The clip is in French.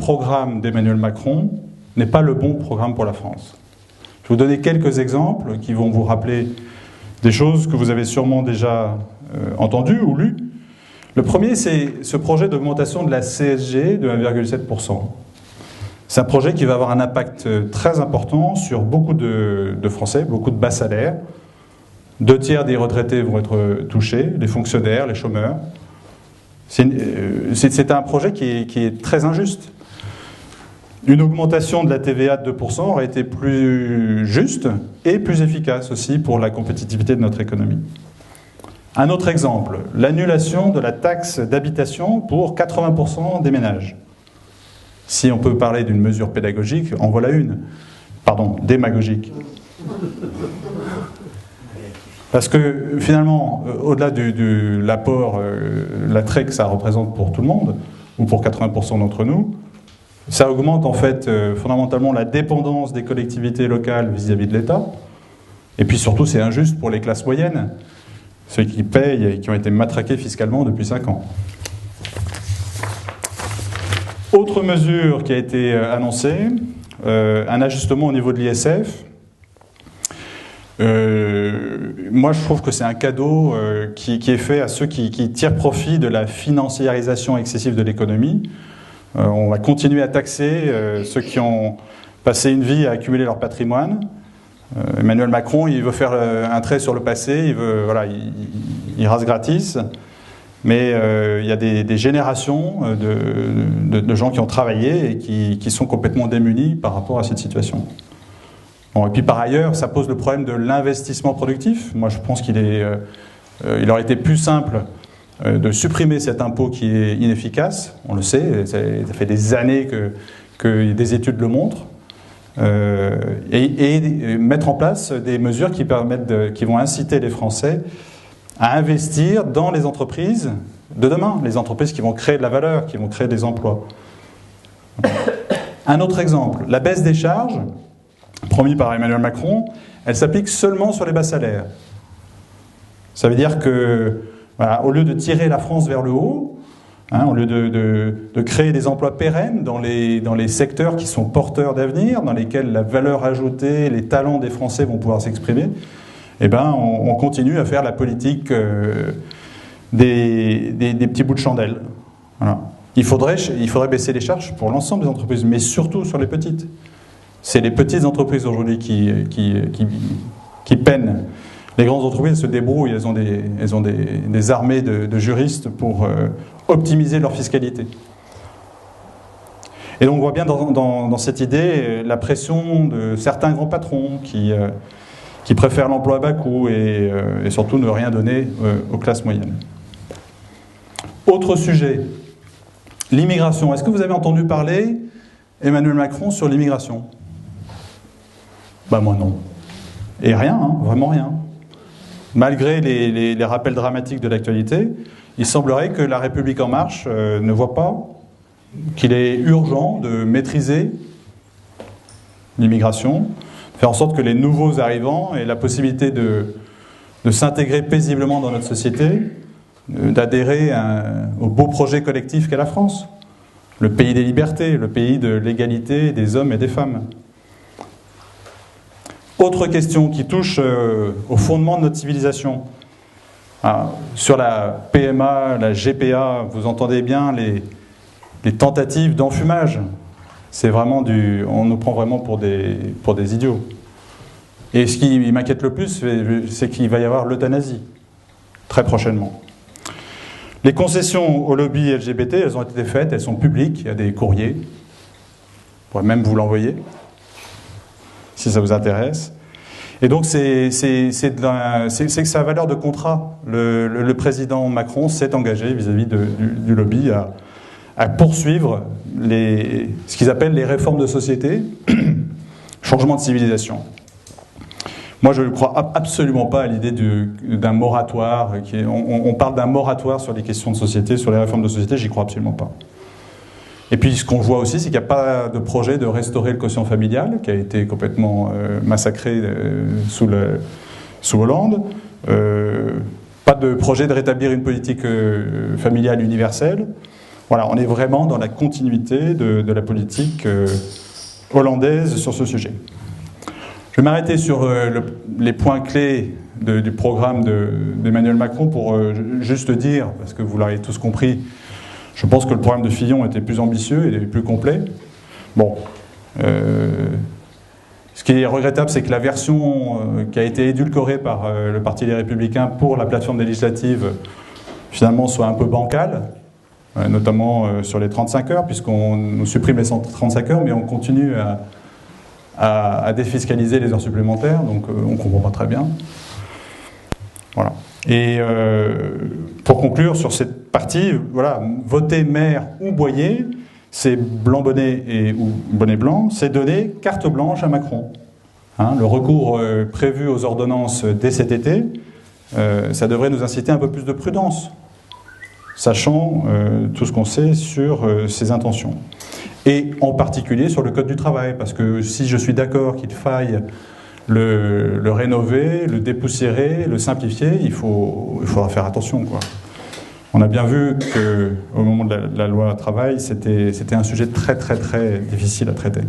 programme d'Emmanuel Macron n'est pas le bon programme pour la France. Je vais vous donner quelques exemples qui vont vous rappeler des choses que vous avez sûrement déjà entendues ou lues. Le premier, c'est ce projet d'augmentation de la CSG de 1,7%. C'est un projet qui va avoir un impact très important sur beaucoup de Français, beaucoup de bas salaires. 2/3 des retraités vont être touchés, les fonctionnaires, les chômeurs. C'est un projet qui est très injuste. Une augmentation de la TVA de 2% aurait été plus juste et plus efficace aussi pour la compétitivité de notre économie. Un autre exemple, l'annulation de la taxe d'habitation pour 80% des ménages. Si on peut parler d'une mesure pédagogique, en voilà une. Pardon, démagogique. Parce que finalement, au-delà de l'apport, l'attrait que ça représente pour tout le monde, ou pour 80% d'entre nous, ça augmente en fait fondamentalement la dépendance des collectivités locales vis-à-vis de l'État. Et puis surtout, c'est injuste pour les classes moyennes, ceux qui payent et qui ont été matraqués fiscalement depuis 5 ans. Autre mesure qui a été annoncée, un ajustement au niveau de l'ISF. Moi, je trouve que c'est un cadeau qui est fait à ceux qui tirent profit de la financiarisation excessive de l'économie. On va continuer à taxer ceux qui ont passé une vie à accumuler leur patrimoine. Emmanuel Macron, il veut faire un trait sur le passé, il rase gratis. Mais il y a des générations de gens qui ont travaillé et qui sont complètement démunis par rapport à cette situation. Bon, et puis par ailleurs, ça pose le problème de l'investissement productif. Moi, je pense qu'il aurait été plus simple de supprimer cet impôt qui est inefficace. On le sait, ça fait des années que des études le montrent. Et mettre en place des mesures qui vont inciter les Français à investir dans les entreprises de demain, les entreprises qui vont créer de la valeur, qui vont créer des emplois. Un autre exemple, la baisse des charges, promis par Emmanuel Macron, elle s'applique seulement sur les bas salaires. Ça veut dire que, voilà, au lieu de tirer la France vers le haut, au lieu de créer des emplois pérennes dans les secteurs qui sont porteurs d'avenir, dans lesquels la valeur ajoutée, les talents des Français vont pouvoir s'exprimer, eh ben, on continue à faire la politique des petits bouts de chandelle. Voilà. Il faudrait baisser les charges pour l'ensemble des entreprises, mais surtout sur les petites. C'est les petites entreprises aujourd'hui qui peinent. Les grandes entreprises se débrouillent, elles ont des armées de juristes pour optimiser leur fiscalité. Et donc on voit bien dans cette idée la pression de certains grands patrons qui préfèrent l'emploi à bas coût et surtout ne rien donner aux classes moyennes. Autre sujet, l'immigration. Est-ce que vous avez entendu parler, Emmanuel Macron, sur l'immigration ? Ben moi non. Et rien, vraiment rien. Malgré les rappels dramatiques de l'actualité, il semblerait que La République En Marche ne voit pas qu'il est urgent de maîtriser l'immigration, faire en sorte que les nouveaux arrivants aient la possibilité de s'intégrer paisiblement dans notre société, d'adhérer au beau projet collectif qu'est la France, le pays des libertés, le pays de l'égalité des hommes et des femmes. Autre question qui touche au fondement de notre civilisation. Sur la PMA, la GPA, vous entendez bien les tentatives d'enfumage. C'est vraiment on nous prend vraiment pour des idiots. Et ce qui m'inquiète le plus, c'est qu'il va y avoir l'euthanasie, très prochainement. Les concessions au lobby LGBT, elles ont été faites, elles sont publiques, il y a des courriers. Je pourrais même vous l'envoyer, si ça vous intéresse. Et donc c'est sa valeur de contrat. Le président Macron s'est engagé vis-à-vis du lobby à poursuivre ce qu'ils appellent les réformes de société, changement de civilisation. Moi, je ne crois absolument pas à l'idée d'un moratoire. On parle d'un moratoire sur les questions de société, sur les réformes de société, j'y crois absolument pas. Et puis, ce qu'on voit aussi, c'est qu'il n'y a pas de projet de restaurer le quotient familial, qui a été complètement massacré sous Hollande. Pas de projet de rétablir une politique familiale universelle. Voilà, on est vraiment dans la continuité de la politique hollandaise sur ce sujet. Je vais m'arrêter sur les points clés du programme d'Emmanuel Macron pour juste dire, parce que vous l'avez tous compris, je pense que le programme de Fillon était plus ambitieux et plus complet. Bon, ce qui est regrettable, c'est que la version qui a été édulcorée par le Parti des Républicains pour la plateforme des législatives, finalement, soit un peu bancale, notamment sur les 35 heures, puisqu'on nous supprime les 135 heures, mais on continue à défiscaliser les heures supplémentaires, donc on ne comprend pas très bien. Voilà. Et pour conclure sur cette partie, voilà, voter maire ou Boyer, c'est Blanc-Bonnet ou Bonnet-Blanc, c'est donner carte blanche à Macron. Hein, le recours prévu aux ordonnances dès cet été, ça devrait nous inciter un peu plus de prudence, sachant tout ce qu'on sait sur ses intentions. Et en particulier sur le Code du travail, parce que si je suis d'accord qu'il faille le rénover, le dépoussiérer, le simplifier, il faudra faire attention, quoi. On a bien vu qu'au moment de la loi travail, c'était un sujet très très très difficile à traiter.